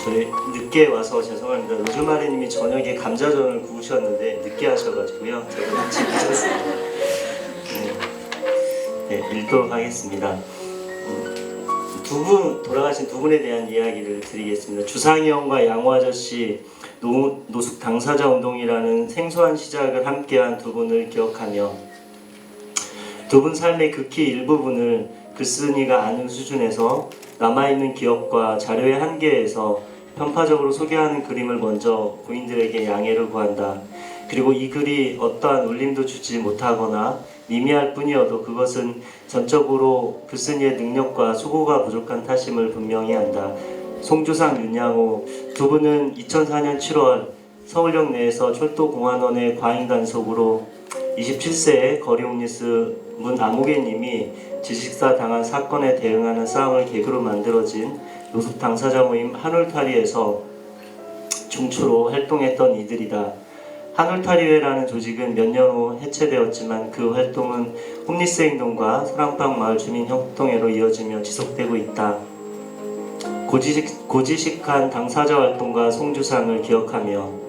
저희 늦게 와서 죄송합니다. 로즈마리님이 저녁에 감자전을 구우셨는데 늦게 하셔가지고요. 제가 같이 늦었습니다. 네, 읽도록 하겠습니다. 돌아가신 두 분에 대한 이야기를 드리겠습니다. 주상이 형과 양호 아저씨 노숙 당사자 운동이라는 생소한 시작을 함께한 두 분을 기억하며 두 분 삶의 극히 일부분을 글쓴이가 아는 수준에서 남아있는 기억과 자료의 한계에서 편파적으로 소개하는 그림을 먼저 고인들에게 양해를 구한다. 그리고 이 글이 어떠한 울림도 주지 못하거나 미미할 뿐이어도 그것은 전적으로 글쓴이의 능력과 수고가 부족한 탓임을 분명히 한다. 송주상, 윤양호 두 분은 2004년 7월 서울역 내에서 철도공안원의 과잉 단속으로 27세의 거리홈리스 문 아무개님이 지식사 당한 사건에 대응하는 싸움을 계기로 만들어진 노숙 당사자 모임 한울타리에서 중추로 활동했던 이들이다. 한울타리회라는 조직은 몇 년 후 해체되었지만 그 활동은 홈리스 행동과 사랑방 마을 주민 협동회로 이어지며 지속되고 있다. 고지식한 당사자 활동과 송주상을 기억하며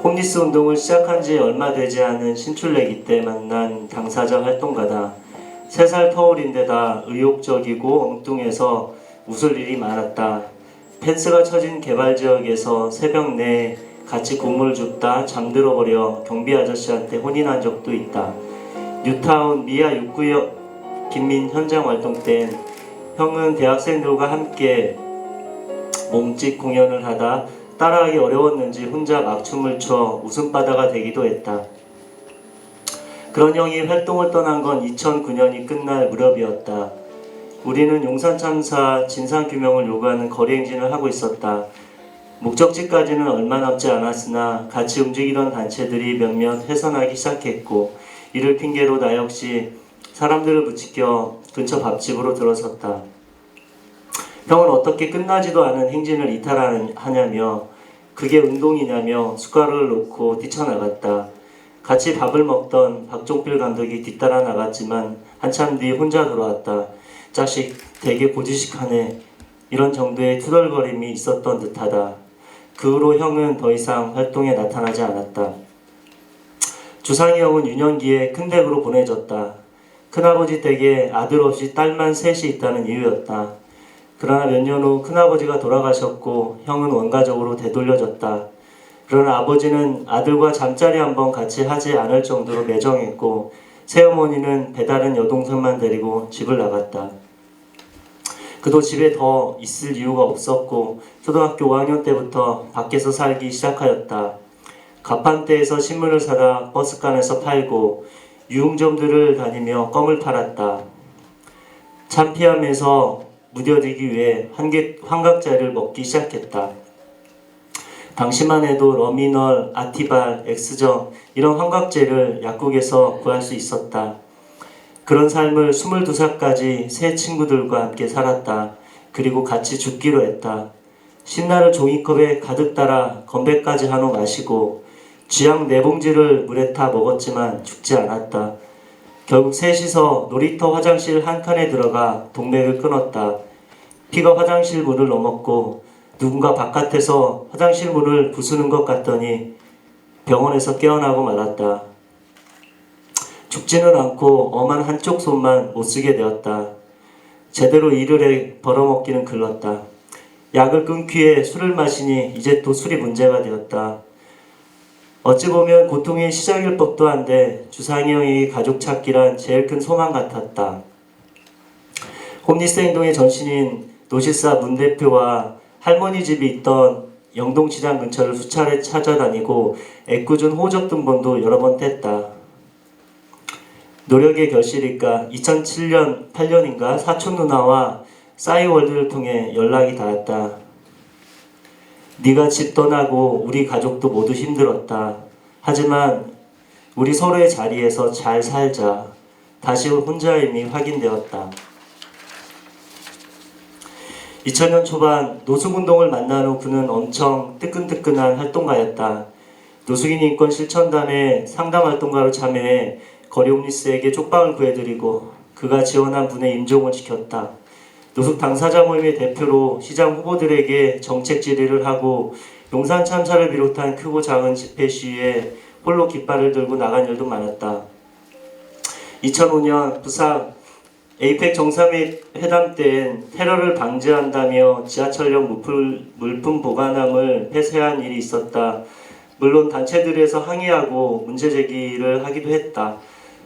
홈리스 운동을 시작한 지 얼마 되지 않은 신출내기 때 만난 당사자 활동가다. 3살 터울인데다 의욕적이고 엉뚱해서 웃을 일이 많았다. 펜스가 쳐진 개발지역에서 새벽 내에 같이 국물 줍다 잠들어버려 경비 아저씨한테 혼인한 적도 있다. 뉴타운 미아 6구역 빈민 현장 활동 땐 형은 대학생들과 함께 몸짓 공연을 하다 따라하기 어려웠는지 혼자 막춤을 춰 웃음바다가 되기도 했다. 그런 형이 활동을 떠난 건 2009년이 끝날 무렵이었다. 우리는 용산 참사 진상규명을 요구하는 거리행진을 하고 있었다. 목적지까지는 얼마 남지 않았으나 같이 움직이던 단체들이 몇몇 훼손하기 시작했고 이를 핑계로 나 역시 사람들을 부추겨 근처 밥집으로 들어섰다. 형은 어떻게 끝나지도 않은 행진을 이탈하냐며 그게 운동이냐며 숟가락을 놓고 뛰쳐나갔다. 같이 밥을 먹던 박종필 감독이 뒤따라 나갔지만 한참 뒤 혼자 돌아왔다. 자식 되게 고지식하네. 이런 정도의 투덜거림이 있었던 듯하다. 그 후로 형은 더 이상 활동에 나타나지 않았다. 주상이 형은 유년기에 큰 댁으로 보내졌다. 큰아버지 댁에 아들 없이 딸만 셋이 있다는 이유였다. 그러나 몇 년 후 큰아버지가 돌아가셨고 형은 원가족으로 되돌려졌다. 그러나 아버지는 아들과 잠자리 한번 같이 하지 않을 정도로 매정했고 새어머니는 배다른 여동생만 데리고 집을 나갔다. 그도 집에 더 있을 이유가 없었고 초등학교 5학년 때부터 밖에서 살기 시작하였다. 가판대에서 신문을 사다 버스간에서 팔고 유흥점들을 다니며 껌을 팔았다. 창피함에서 무뎌지기 위해 환각제를 먹기 시작했다. 당시만 해도 러미널, 아티발, 엑스정 이런 환각제를 약국에서 구할 수 있었다. 그런 삶을 22살까지 새 친구들과 함께 살았다. 그리고 같이 죽기로 했다. 신나를 종이컵에 가득 따라 건배까지 한후 마시고 쥐약 4봉지를 물에 타 먹었지만 죽지 않았다. 결국 셋이서 놀이터 화장실 한 칸에 들어가 동맥을 끊었다. 피가 화장실 문을 넘었고 누군가 바깥에서 화장실 문을 부수는 것 같더니 병원에서 깨어나고 말았다. 죽지는 않고 엄한 한쪽 손만 못쓰게 되었다. 제대로 일을 해 벌어먹기는 글렀다. 약을 끊기에 술을 마시니 이제 또 술이 문제가 되었다. 어찌 보면 고통의 시작일 법도 한데 주상이 형이 가족 찾기란 제일 큰 소망 같았다. 홈리스 행동의 전신인 노실사 문 대표와 할머니 집이 있던 영동시장 근처를 수차례 찾아다니고 애꿎은 호적 등본도 여러 번 뗐다. 노력의 결실일까 2007년 8년인가 사촌 누나와 싸이월드를 통해 연락이 닿았다. 네가 집 떠나고 우리 가족도 모두 힘들었다. 하지만 우리 서로의 자리에서 잘 살자. 다시 혼자임이 확인되었다. 2000년 초반 노숙운동을 만난 후 그는 엄청 뜨끈뜨끈한 활동가였다. 노숙인 인권 실천단의 상담활동가로 참여해 거리홈리스에게 쪽방을 구해드리고 그가 지원한 분의 임종을 지켰다. 노숙 당사자 모임의 대표로 시장 후보들에게 정책 질의를 하고 용산 참사를 비롯한 크고 작은 집회 시위에 홀로 깃발을 들고 나간 일도 많았다. 2005년 부산 에이펙 정상회담 때엔 테러를 방지한다며 지하철역 물품 보관함을 폐쇄한 일이 있었다. 물론 단체들에서 항의하고 문제 제기를 하기도 했다.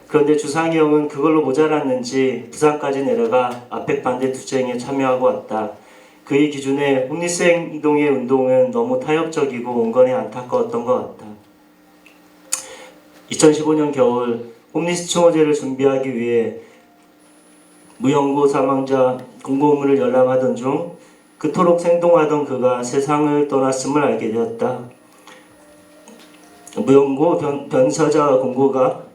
그런데 주상이 형은 그걸로 모자랐는지 부산까지 내려가 아펙 반대 투쟁에 참여하고 왔다. 그의 기준에 홈리스 행동의 운동은 너무 타협적이고 온건에 안타까웠던 것 같다. 2015년 겨울 홈리스 추모제를 준비하기 위해 무연고 사망자 공고문을 열람하던 중 그토록 생동하던 그가 세상을 떠났음을 알게 되었다. 무연고 변사자 공고가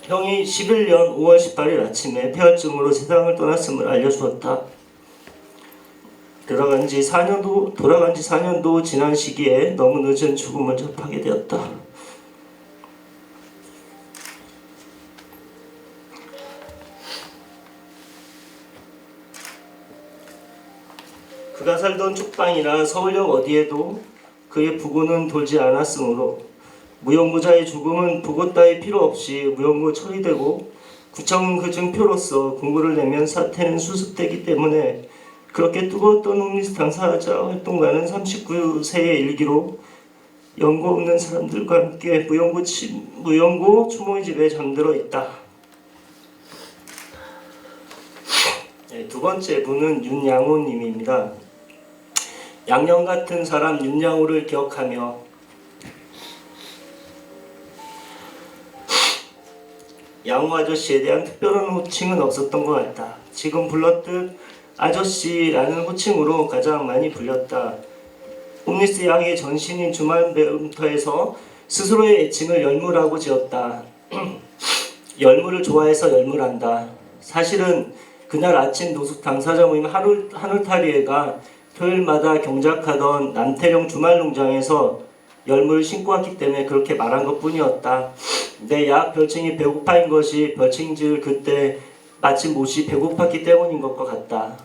형이 11년 5월 18일 아침에 폐혈증으로 세상을 떠났음을 알려주었다. 돌아간 지 4년도 지난 시기에 너무 늦은 죽음을 접하게 되었다. 그가 살던 쪽방이나 서울역 어디에도 그의 부고는 돌지 않았으므로 무연고자의 죽음은 부고 따위 필요 없이 무연고 처리되고 구청은 그 증표로서 공고를 내면 사태는 수습되기 때문에 그렇게 뜨거웠던 홈리스 당사자 활동가는 39세의 일기로 연고 없는 사람들과 함께 무연고 추모의 집에 잠들어 있다. 네, 두 번째 분은 윤양호님입니다. 양념 같은 사람 윤양호를 기억하며 양호 아저씨에 대한 특별한 호칭은 없었던 것 같다. 지금 불렀듯 아저씨라는 호칭으로 가장 많이 불렸다. 홈리스 양의 전신인 주말 배움터에서 스스로의 애칭을 열무라고 지었다. 열무를 좋아해서 열무란다. 사실은 그날 아침 노숙 당사자 모임 하늘탈이회가 토요일마다 경작하던 남태령 주말농장에서 열무를 신고 왔기 때문에 그렇게 말한 것뿐이었다. 내 약 별칭이 배고파인 것이 별칭 지을 그때 마침 못이 배고팠기 때문인 것과 같다.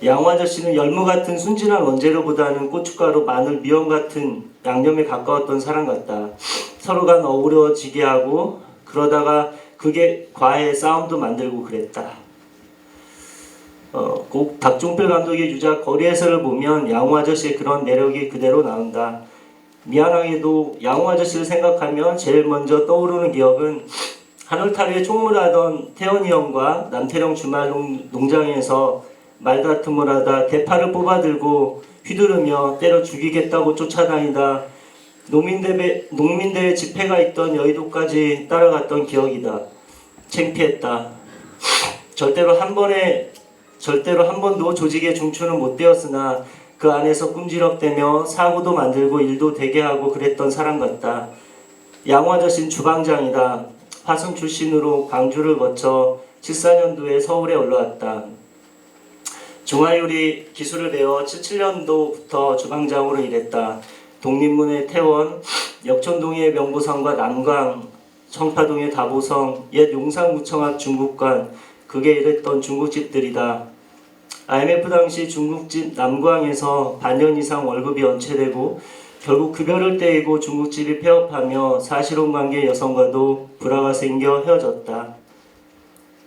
양호 아저씨는 열무 같은 순진한 원재료보다는 고춧가루, 마늘, 미원 같은 양념에 가까웠던 사람 같다. 서로가 어우러지게 하고 그러다가 그게 과해 싸움도 만들고 그랬다. 꼭 박종필 감독의 유작 거리에서를 보면 양호 아저씨의 그런 매력이 그대로 나온다. 미안하게도 양호 아저씨를 생각하면 제일 먼저 떠오르는 기억은 하늘탈위에 총무하던 태원이 형과 남태령 주말 농장에서 말다툼을 하다 대파를 뽑아들고 휘두르며 때려 죽이겠다고 쫓아다니다 농민대회 집회가 있던 여의도까지 따라갔던 기억이다. 창피했다. 절대로 한 번도 조직의 중추는 못 되었으나 그 안에서 꿈지럭대며 사고도 만들고 일도 되게 하고 그랬던 사람 같다. 양호 아저씨는 주방장이다. 화순 출신으로 광주를 거쳐 74년도에 서울에 올라왔다. 중화요리 기술을 배워 77년도부터 주방장으로 일했다. 독립문의 태원, 역촌동의 명보성과 남광, 청파동의 다보성, 옛 용산구청 앞 중국관, 그게 일했던 중국집들이다. IMF 당시 중국집 남광에서 반년 이상 월급이 연체되고 결국 급여를 떼이고 중국집이 폐업하며 사실혼관계 여성과도 불화가 생겨 헤어졌다.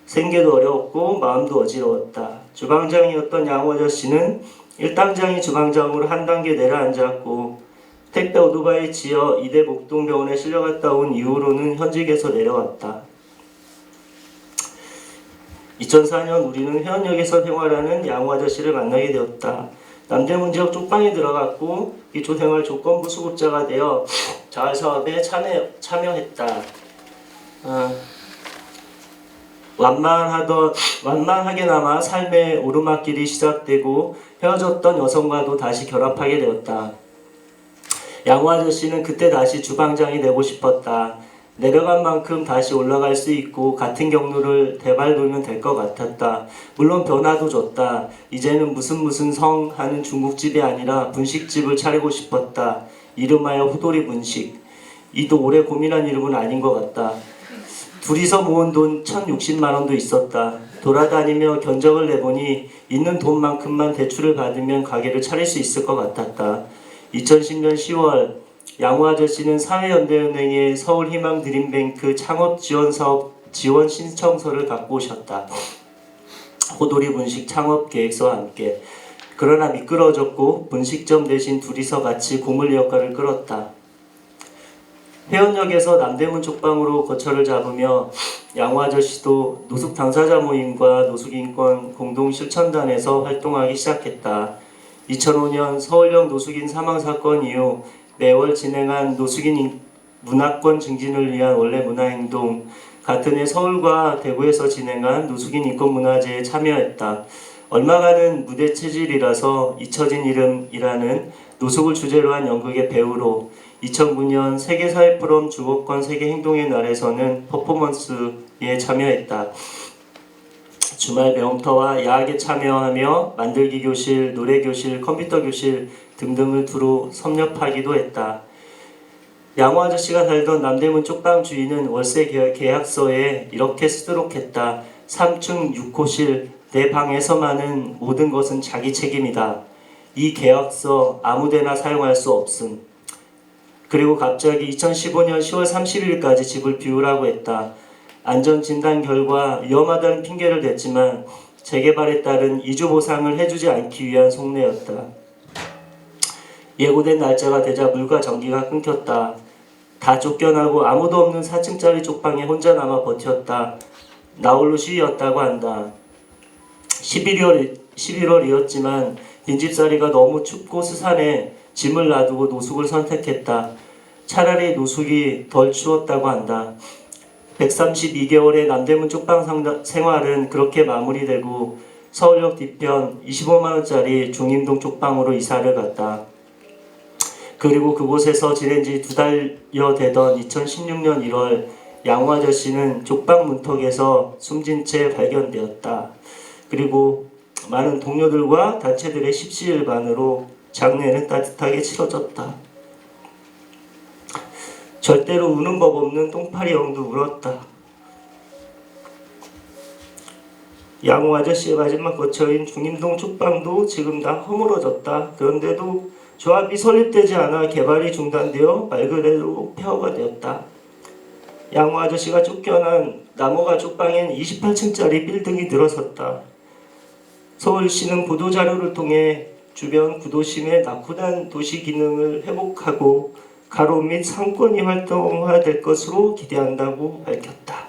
생계도 어려웠고 마음도 어지러웠다. 주방장이었던 양호 아저씨는 일당장이 주방장으로 한 단계 내려앉았고 택배 오토바이 지어 이대 목동병원에 실려갔다 온 이후로는 현직에서 내려왔다. 2004년 우리는 회원역에서 생활하는 양호 아저씨를 만나게 되었다. 남대문 지역 쪽방에 들어갔고 기초생활 조건부 수급자가 되어 자활사업에 참여했다. 완만하게나마 삶의 오르막길이 시작되고 헤어졌던 여성과도 다시 결합하게 되었다. 양호 아저씨는 그때 다시 주방장이 되고 싶었다. 내려간 만큼 다시 올라갈 수 있고 같은 경로를 되밟으면 될 것 같았다. 물론 변화도 줬다. 이제는 무슨 성 하는 중국집이 아니라 분식집을 차리고 싶었다. 이름하여 후돌이 분식. 이도 오래 고민한 이름은 아닌 것 같다. 둘이서 모은 돈 1,060만 원도 있었다. 돌아다니며 견적을 내보니 있는 돈만큼만 대출을 받으면 가게를 차릴 수 있을 것 같았다. 2010년 10월 양호 아저씨는 사회연대은행의 서울희망드림뱅크 창업지원사업 지원 신청서를 갖고 오셨다. 호돌이 분식 창업계획서와 함께. 그러나 미끄러졌고 분식점 대신 둘이서 같이 고물 역할을 끌었다. 회원역에서 남대문 쪽방으로 거처를 잡으며 양호 아저씨도 노숙 당사자 모임과 노숙인권 공동실천단에서 활동하기 시작했다. 2005년 서울역 노숙인 사망 사건 이후 매월 진행한 노숙인 문화권 증진을 위한 원래 문화행동, 같은 해 서울과 대구에서 진행한 노숙인 인권문화제에 참여했다. 얼마간은 무대 체질이라서 잊혀진 이름이라는 노숙을 주제로 한 연극의 배우로 2009년 세계사회포럼 주거권 세계행동의 날에서는 퍼포먼스에 참여했다. 주말 배움터와 야학에 참여하며 만들기 교실, 노래 교실, 컴퓨터 교실 등등을 두루 섭렵하기도 했다. 양호 아저씨가 살던 남대문 쪽방 주인은 월세 계약서에 이렇게 쓰도록 했다. 3층 6호실 내 방에서만은 모든 것은 자기 책임이다. 이 계약서 아무데나 사용할 수 없음. 그리고 갑자기 2015년 10월 30일까지 집을 비우라고 했다. 안전진단 결과 위험하다는 핑계를 댔지만 재개발에 따른 이주 보상을 해주지 않기 위한 속내였다. 예고된 날짜가 되자 물과 전기가 끊겼다. 다 쫓겨나고 아무도 없는 4층짜리 쪽방에 혼자 남아 버텼다. 나홀로 시위였다고 한다. 11월이었지만 빈집살이가 너무 춥고 스산해 짐을 놔두고 노숙을 선택했다. 차라리 노숙이 덜 추웠다고 한다. 132개월의 남대문 쪽방 생활은 그렇게 마무리되고 서울역 뒤편 25만원짜리 중림동 쪽방으로 이사를 갔다. 그리고 그곳에서 지낸 지 2달여 되던 2016년 1월 양호 아저씨는 쪽방 문턱에서 숨진 채 발견되었다. 그리고 많은 동료들과 단체들의 십시일반으로 장례는 따뜻하게 치러졌다. 절대로 우는 법 없는 똥파리 형도 울었다. 양호 아저씨의 마지막 거처인 중림동 쪽방도 지금 다 허물어졌다. 그런데도 조합이 설립되지 않아 개발이 중단되어 말 그대로 폐허가 되었다. 양호 아저씨가 쫓겨난 남호가 쪽방엔 28층짜리 빌딩이 늘어섰다. 서울시는 보도자료를 통해 주변 구도심의 낙후된 도시 기능을 회복하고 가로 및 상권이 활성화될 것으로 기대한다고 밝혔다.